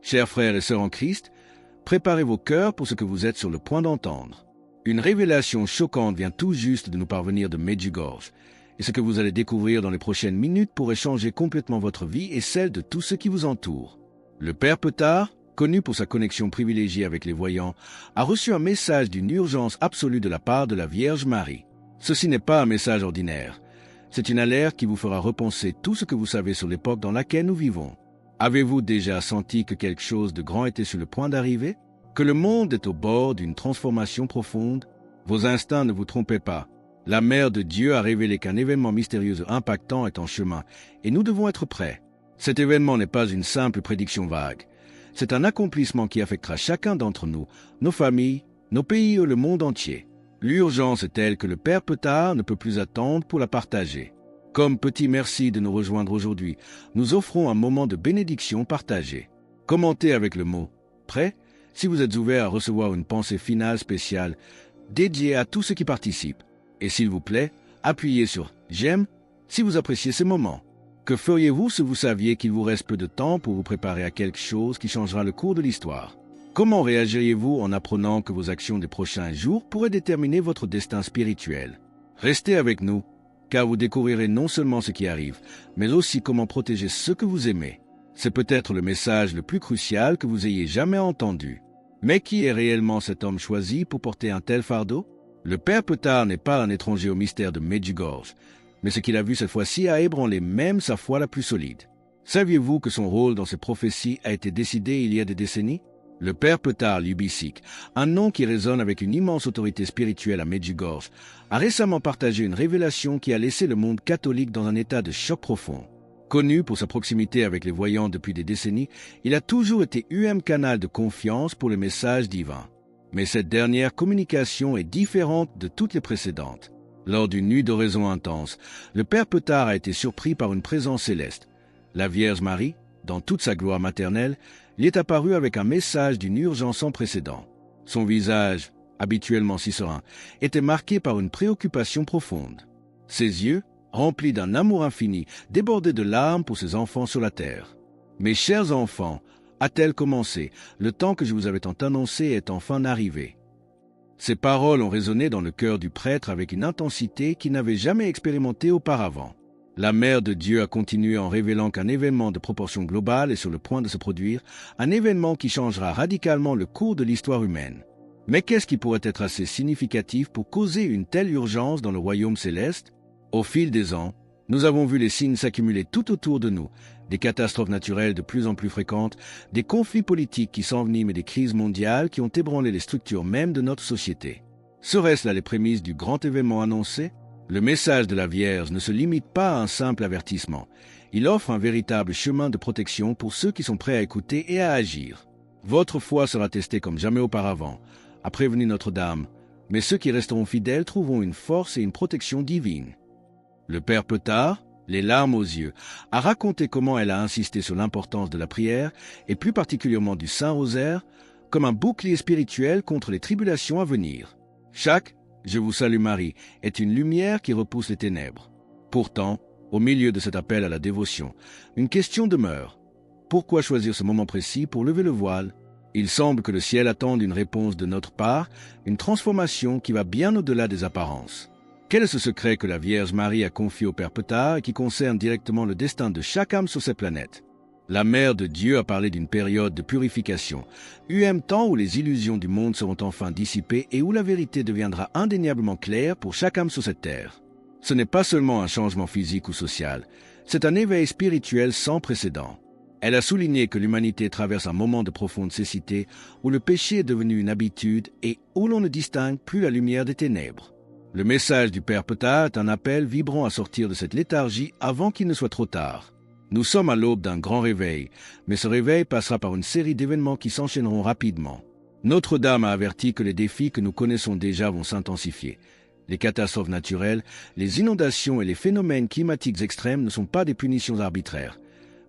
Chers frères et sœurs en Christ, préparez vos cœurs pour ce que vous êtes sur le point d'entendre. Une révélation choquante vient tout juste de nous parvenir de Medjugorje, et ce que vous allez découvrir dans les prochaines minutes pourrait changer complètement votre vie et celle de tous ceux qui vous entourent. Le Père Petard, connu pour sa connexion privilégiée avec les voyants, a reçu un message d'une urgence absolue de la part de la Vierge Marie. Ceci n'est pas un message ordinaire. C'est une alerte qui vous fera repenser tout ce que vous savez sur l'époque dans laquelle nous vivons. Avez-vous déjà senti que quelque chose de grand était sur le point d'arriver? Que le monde est au bord d'une transformation profonde? Vos instincts ne vous trompaient pas. La Mère de Dieu a révélé qu'un événement mystérieux et impactant est en chemin, et nous devons être prêts. Cet événement n'est pas une simple prédiction vague. C'est un accomplissement qui affectera chacun d'entre nous, nos familles, nos pays et le monde entier. L'urgence est telle que le Père Petard ne peut plus attendre pour la partager. Comme petit merci de nous rejoindre aujourd'hui, nous offrons un moment de bénédiction partagée. Commentez avec le mot « Prêt » si vous êtes ouvert à recevoir une pensée finale spéciale dédiée à tous ceux qui participent. Et s'il vous plaît, appuyez sur « J'aime » si vous appréciez ces moments. Que feriez-vous si vous saviez qu'il vous reste peu de temps pour vous préparer à quelque chose qui changera le cours de l'histoire? Comment réagiriez-vous en apprenant que vos actions des prochains jours pourraient déterminer votre destin spirituel? Restez avec nous, car vous découvrirez non seulement ce qui arrive, mais aussi comment protéger ceux que vous aimez. C'est peut-être le message le plus crucial que vous ayez jamais entendu. Mais qui est réellement cet homme choisi pour porter un tel fardeau? Le Père Petard n'est pas un étranger au mystère de Medjugorje, mais ce qu'il a vu cette fois-ci a ébranlé même sa foi la plus solide. Saviez-vous que son rôle dans ces prophéties a été décidé il y a des décennies? Le Père Petard Ljubicic, un nom qui résonne avec une immense autorité spirituelle à Medjugorje, a récemment partagé une révélation qui a laissé le monde catholique dans un état de choc profond. Connu pour sa proximité avec les voyants depuis des décennies, il a toujours été canal de confiance pour le message divin. Mais cette dernière communication est différente de toutes les précédentes. Lors d'une nuit d'oraison intense, le Père Petard a été surpris par une présence céleste. La Vierge Marie, dans toute sa gloire maternelle, lui est apparue avec un message d'une urgence sans précédent. Son visage, habituellement si serein, était marqué par une préoccupation profonde. Ses yeux, remplis d'un amour infini, débordaient de larmes pour ses enfants sur la terre. « Mes chers enfants, a-t-elle commencé? Le temps que je vous avais tant annoncé est enfin arrivé. » Ces paroles ont résonné dans le cœur du prêtre avec une intensité qu'il n'avait jamais expérimentée auparavant. La Mère de Dieu a continué en révélant qu'un événement de proportion globale est sur le point de se produire, un événement qui changera radicalement le cours de l'histoire humaine. Mais qu'est-ce qui pourrait être assez significatif pour causer une telle urgence dans le royaume céleste? Au fil des ans, nous avons vu les signes s'accumuler tout autour de nous, des catastrophes naturelles de plus en plus fréquentes, des conflits politiques qui s'enveniment et des crises mondiales qui ont ébranlé les structures mêmes de notre société. Seraient-ce là les prémices du grand événement annoncé? Le message de la Vierge ne se limite pas à un simple avertissement. Il offre un véritable chemin de protection pour ceux qui sont prêts à écouter et à agir. Votre foi sera testée comme jamais auparavant, a prévenu Notre-Dame, mais ceux qui resteront fidèles trouveront une force et une protection divine. Le Père Petard, les larmes aux yeux, a raconté comment elle a insisté sur l'importance de la prière, et plus particulièrement du Saint-Rosaire, comme un bouclier spirituel contre les tribulations à venir. Chaque « Je vous salue Marie » est une lumière qui repousse les ténèbres. Pourtant, au milieu de cet appel à la dévotion, une question demeure. Pourquoi choisir ce moment précis pour lever le voile? Il semble que le ciel attende une réponse de notre part, une transformation qui va bien au-delà des apparences. Quel est ce secret que la Vierge Marie a confié au Père Petard et qui concerne directement le destin de chaque âme sur cette planète? La Mère de Dieu a parlé d'une période de purification, temps où les illusions du monde seront enfin dissipées et où la vérité deviendra indéniablement claire pour chaque âme sur cette terre. Ce n'est pas seulement un changement physique ou social, c'est un éveil spirituel sans précédent. Elle a souligné que l'humanité traverse un moment de profonde cécité où le péché est devenu une habitude et où l'on ne distingue plus la lumière des ténèbres. Le message du Père Petard est un appel vibrant à sortir de cette léthargie avant qu'il ne soit trop tard. Nous sommes à l'aube d'un grand réveil, mais ce réveil passera par une série d'événements qui s'enchaîneront rapidement. Notre-Dame a averti que les défis que nous connaissons déjà vont s'intensifier. Les catastrophes naturelles, les inondations et les phénomènes climatiques extrêmes ne sont pas des punitions arbitraires,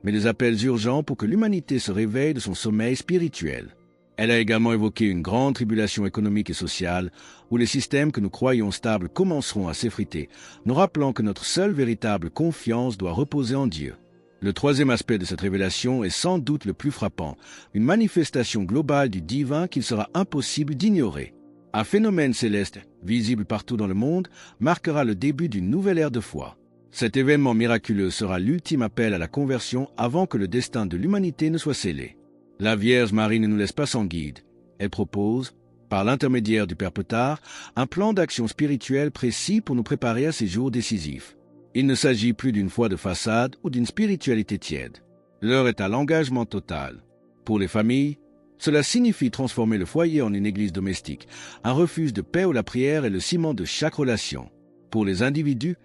mais des appels urgents pour que l'humanité se réveille de son sommeil spirituel. Elle a également évoqué une grande tribulation économique et sociale, où les systèmes que nous croyons stables commenceront à s'effriter, nous rappelant que notre seule véritable confiance doit reposer en Dieu. Le troisième aspect de cette révélation est sans doute le plus frappant, une manifestation globale du divin qu'il sera impossible d'ignorer. Un phénomène céleste, visible partout dans le monde, marquera le début d'une nouvelle ère de foi. Cet événement miraculeux sera l'ultime appel à la conversion avant que le destin de l'humanité ne soit scellé. La Vierge Marie ne nous laisse pas sans guide. Elle propose, par l'intermédiaire du Père Petard, un plan d'action spirituelle précis pour nous préparer à ces jours décisifs. Il ne s'agit plus d'une foi de façade ou d'une spiritualité tiède. L'heure est à l'engagement total. Pour les familles, cela signifie transformer le foyer en une église domestique, un refuge de paix où la prière est le ciment de chaque relation. Pour les individus,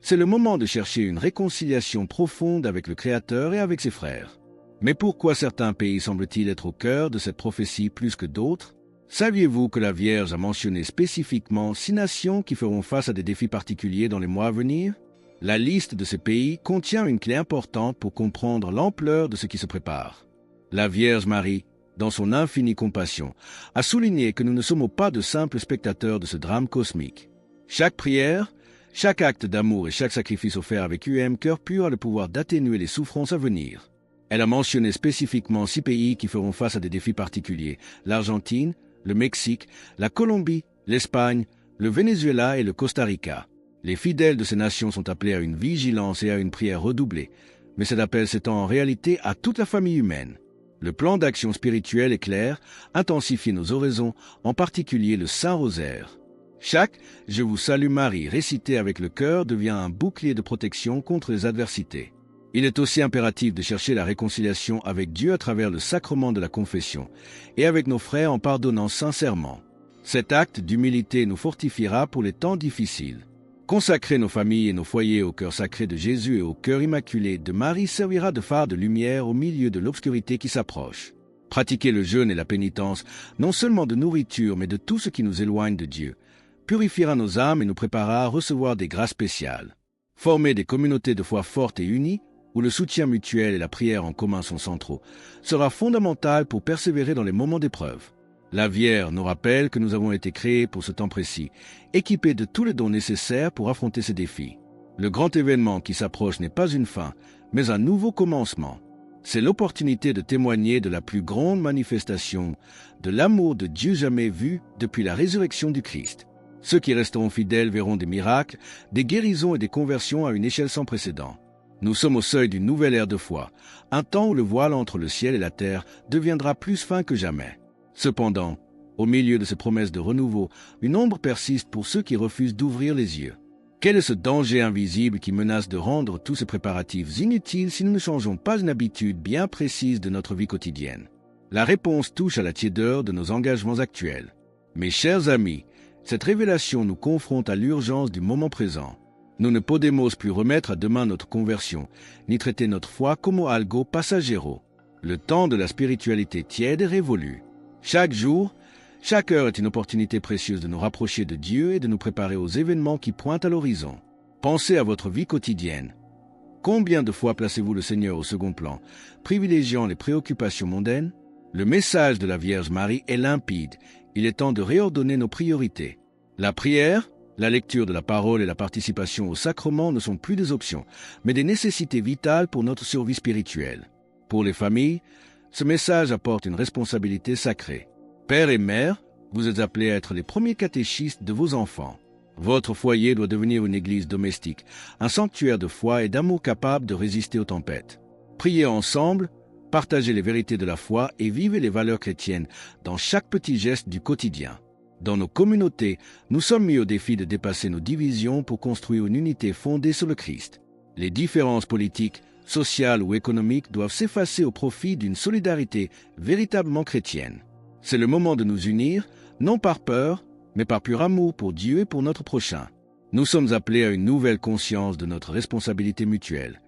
c'est le moment de chercher une réconciliation profonde avec le Créateur et avec ses frères. Mais pourquoi certains pays semblent-ils être au cœur de cette prophétie plus que d'autres? Saviez-vous que la Vierge a mentionné spécifiquement 6 nations qui feront face à des défis particuliers dans les mois à venir? La liste de ces pays contient une clé importante pour comprendre l'ampleur de ce qui se prépare. La Vierge Marie, dans son infinie compassion, a souligné que nous ne sommes pas de simples spectateurs de ce drame cosmique. Chaque prière, chaque acte d'amour et chaque sacrifice offert avec cœur pur a le pouvoir d'atténuer les souffrances à venir. Elle a mentionné spécifiquement 6 pays qui feront face à des défis particuliers: l'Argentine, le Mexique, la Colombie, l'Espagne, le Venezuela et le Costa Rica. Les fidèles de ces nations sont appelés à une vigilance et à une prière redoublée, mais cet appel s'étend en réalité à toute la famille humaine. Le plan d'action spirituel est clair: intensifier nos oraisons, en particulier le Saint-Rosaire. Chaque « Je vous salue Marie » récité avec le cœur devient un bouclier de protection contre les adversités. Il est aussi impératif de chercher la réconciliation avec Dieu à travers le sacrement de la confession et avec nos frères en pardonnant sincèrement. Cet acte d'humilité nous fortifiera pour les temps difficiles. Consacrer nos familles et nos foyers au cœur sacré de Jésus et au cœur immaculé de Marie servira de phare de lumière au milieu de l'obscurité qui s'approche. Pratiquer le jeûne et la pénitence, non seulement de nourriture mais de tout ce qui nous éloigne de Dieu, purifiera nos âmes et nous préparera à recevoir des grâces spéciales. Former des communautés de foi fortes et unies, où le soutien mutuel et la prière en commun sont centraux, sera fondamental pour persévérer dans les moments d'épreuve. La Vierge nous rappelle que nous avons été créés pour ce temps précis, équipés de tous les dons nécessaires pour affronter ces défis. Le grand événement qui s'approche n'est pas une fin, mais un nouveau commencement. C'est l'opportunité de témoigner de la plus grande manifestation de l'amour de Dieu jamais vu depuis la résurrection du Christ. Ceux qui resteront fidèles verront des miracles, des guérisons et des conversions à une échelle sans précédent. Nous sommes au seuil d'une nouvelle ère de foi, un temps où le voile entre le ciel et la terre deviendra plus fin que jamais. Cependant, au milieu de ces promesses de renouveau, une ombre persiste pour ceux qui refusent d'ouvrir les yeux. Quel est ce danger invisible qui menace de rendre tous ces préparatifs inutiles si nous ne changeons pas une habitude bien précise de notre vie quotidienne? La réponse touche à la tiédeur de nos engagements actuels. Mes chers amis, cette révélation nous confronte à l'urgence du moment présent. Nous ne podemos plus remettre à demain notre conversion, ni traiter notre foi como algo passaggero. Le temps de la spiritualité tiède est révolu. Chaque jour, chaque heure est une opportunité précieuse de nous rapprocher de Dieu et de nous préparer aux événements qui pointent à l'horizon. Pensez à votre vie quotidienne. Combien de fois placez-vous le Seigneur au second plan, privilégiant les préoccupations mondaines? Le message de la Vierge Marie est limpide. Il est temps de réordonner nos priorités. La prière, la lecture de la parole et la participation au sacrement ne sont plus des options, mais des nécessités vitales pour notre survie spirituelle. Pour les familles, ce message apporte une responsabilité sacrée. Père et mère, vous êtes appelés à être les premiers catéchistes de vos enfants. Votre foyer doit devenir une église domestique, un sanctuaire de foi et d'amour capable de résister aux tempêtes. Priez ensemble, partagez les vérités de la foi et vivez les valeurs chrétiennes dans chaque petit geste du quotidien. Dans nos communautés, nous sommes mis au défi de dépasser nos divisions pour construire une unité fondée sur le Christ. Les différences politiques, sociales ou économiques doivent s'effacer au profit d'une solidarité véritablement chrétienne. C'est le moment de nous unir, non par peur, mais par pur amour pour Dieu et pour notre prochain. Nous sommes appelés à une nouvelle conscience de notre responsabilité mutuelle.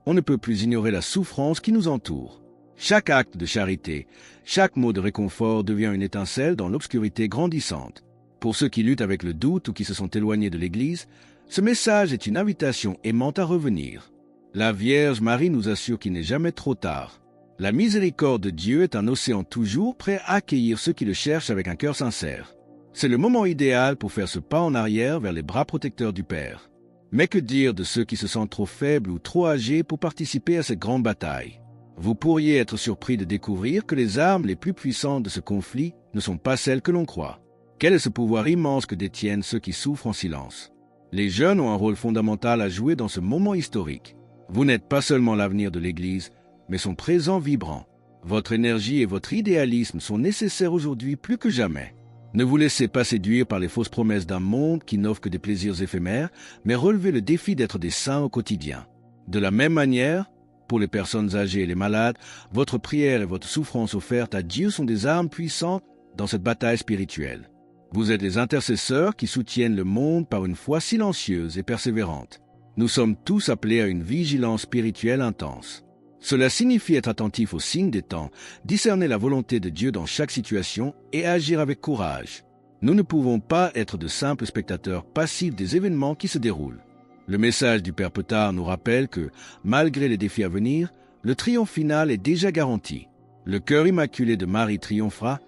On ne peut plus ignorer la souffrance qui nous entoure. Chaque acte de charité, chaque mot de réconfort devient une étincelle dans l'obscurité grandissante. Pour ceux qui luttent avec le doute ou qui se sont éloignés de l'Église, ce message est une invitation aimante à revenir. La Vierge Marie nous assure qu'il n'est jamais trop tard. La miséricorde de Dieu est un océan toujours prêt à accueillir ceux qui le cherchent avec un cœur sincère. C'est le moment idéal pour faire ce pas en arrière vers les bras protecteurs du Père. Mais que dire de ceux qui se sentent trop faibles ou trop âgés pour participer à cette grande bataille? Vous pourriez être surpris de découvrir que les armes les plus puissantes de ce conflit ne sont pas celles que l'on croit. Quel est ce pouvoir immense que détiennent ceux qui souffrent en silence? Les jeunes ont un rôle fondamental à jouer dans ce moment historique. Vous n'êtes pas seulement l'avenir de l'Église, mais son présent vibrant. Votre énergie et votre idéalisme sont nécessaires aujourd'hui plus que jamais. Ne vous laissez pas séduire par les fausses promesses d'un monde qui n'offre que des plaisirs éphémères, mais relevez le défi d'être des saints au quotidien. De la même manière, pour les personnes âgées et les malades, votre prière et votre souffrance offertes à Dieu sont des armes puissantes dans cette bataille spirituelle. Vous êtes les intercesseurs qui soutiennent le monde par une foi silencieuse et persévérante. Nous sommes tous appelés à une vigilance spirituelle intense. Cela signifie être attentif aux signes des temps, discerner la volonté de Dieu dans chaque situation et agir avec courage. Nous ne pouvons pas être de simples spectateurs passifs des événements qui se déroulent. Le message du Père Petard nous rappelle que, malgré les défis à venir, le triomphe final est déjà garanti. Le cœur immaculé de Marie triomphera,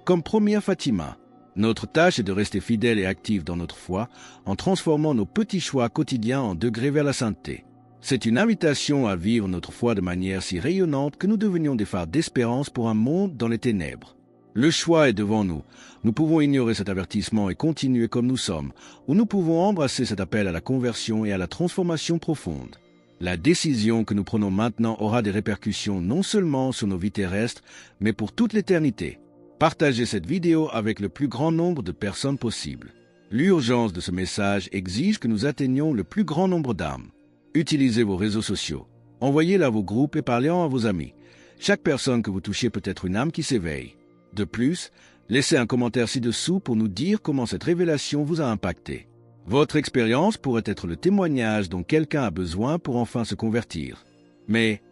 comme promis à Fatima. Notre tâche est de rester fidèles et actifs dans notre foi, en transformant nos petits choix quotidiens en degrés vers la sainteté. C'est une invitation à vivre notre foi de manière si rayonnante que nous devenions des phares d'espérance pour un monde dans les ténèbres. Le choix est devant nous. Nous pouvons ignorer cet avertissement et continuer comme nous sommes, ou nous pouvons embrasser cet appel à la conversion et à la transformation profonde. La décision que nous prenons maintenant aura des répercussions non seulement sur nos vies terrestres, mais pour toute l'éternité. Partagez cette vidéo avec le plus grand nombre de personnes possible. L'urgence de ce message exige que nous atteignions le plus grand nombre d'âmes. Utilisez vos réseaux sociaux. Envoyez-la à vos groupes et parlez-en à vos amis. Chaque personne que vous touchez peut être une âme qui s'éveille. De plus, laissez un commentaire ci-dessous pour nous dire comment cette révélation vous a impacté. Votre expérience pourrait être le témoignage dont quelqu'un a besoin pour enfin se convertir. Mais,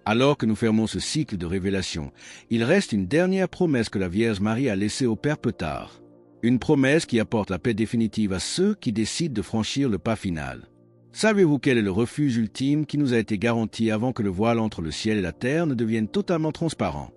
alors que nous fermons ce cycle de révélation, il reste une dernière promesse que la Vierge Marie a laissée au Père Petard. Une promesse qui apporte la paix définitive à ceux qui décident de franchir le pas final. Savez-vous quel est le refuge ultime qui nous a été garanti avant que le voile entre le ciel et la terre ne devienne totalement transparent?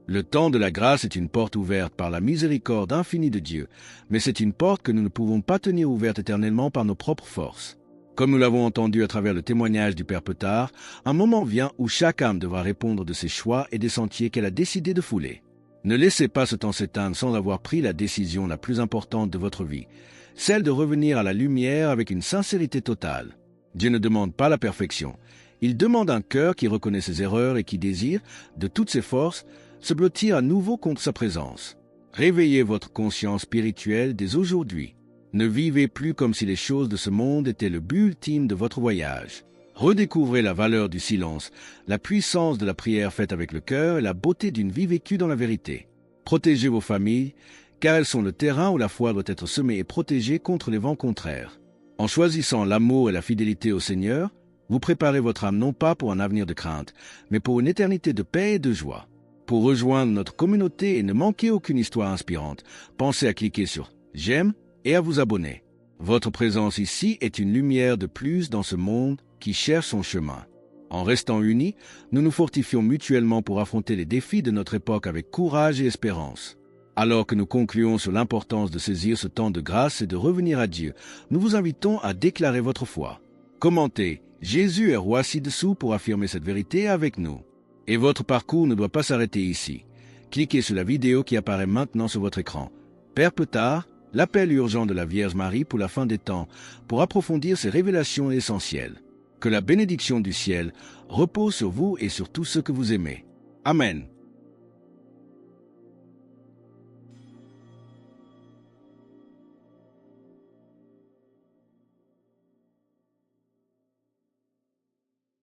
Le temps de la grâce est une porte ouverte par la miséricorde infinie de Dieu, mais c'est une porte que nous ne pouvons pas tenir ouverte éternellement par nos propres forces. Comme nous l'avons entendu à travers le témoignage du Père Petard, un moment vient où chaque âme devra répondre de ses choix et des sentiers qu'elle a décidé de fouler. Ne laissez pas ce temps s'éteindre sans avoir pris la décision la plus importante de votre vie, celle de revenir à la lumière avec une sincérité totale. Dieu ne demande pas la perfection. Il demande un cœur qui reconnaît ses erreurs et qui désire, de toutes ses forces, se blottir à nouveau contre sa présence. Réveillez votre conscience spirituelle dès aujourd'hui. Ne vivez plus comme si les choses de ce monde étaient le but ultime de votre voyage. Redécouvrez la valeur du silence, la puissance de la prière faite avec le cœur et la beauté d'une vie vécue dans la vérité. Protégez vos familles, car elles sont le terrain où la foi doit être semée et protégée contre les vents contraires. En choisissant l'amour et la fidélité au Seigneur, vous préparez votre âme non pas pour un avenir de crainte, mais pour une éternité de paix et de joie. Pour rejoindre notre communauté et ne manquer aucune histoire inspirante, pensez à cliquer sur « J'aime » et à vous abonner. Votre présence ici est une lumière de plus dans ce monde qui cherche son chemin. En restant unis, nous nous fortifions mutuellement pour affronter les défis de notre époque avec courage et espérance. Alors que nous concluons sur l'importance de saisir ce temps de grâce et de revenir à Dieu, nous vous invitons à déclarer votre foi. Commentez « Jésus est roi ci-dessous pour affirmer cette vérité avec nous. Et votre parcours ne doit pas s'arrêter ici. Cliquez sur la vidéo qui apparaît maintenant sur votre écran. Père Petard, l'appel urgent de la Vierge Marie pour la fin des temps, pour approfondir ces révélations essentielles. Que la bénédiction du ciel repose sur vous et sur tous ceux que vous aimez. Amen.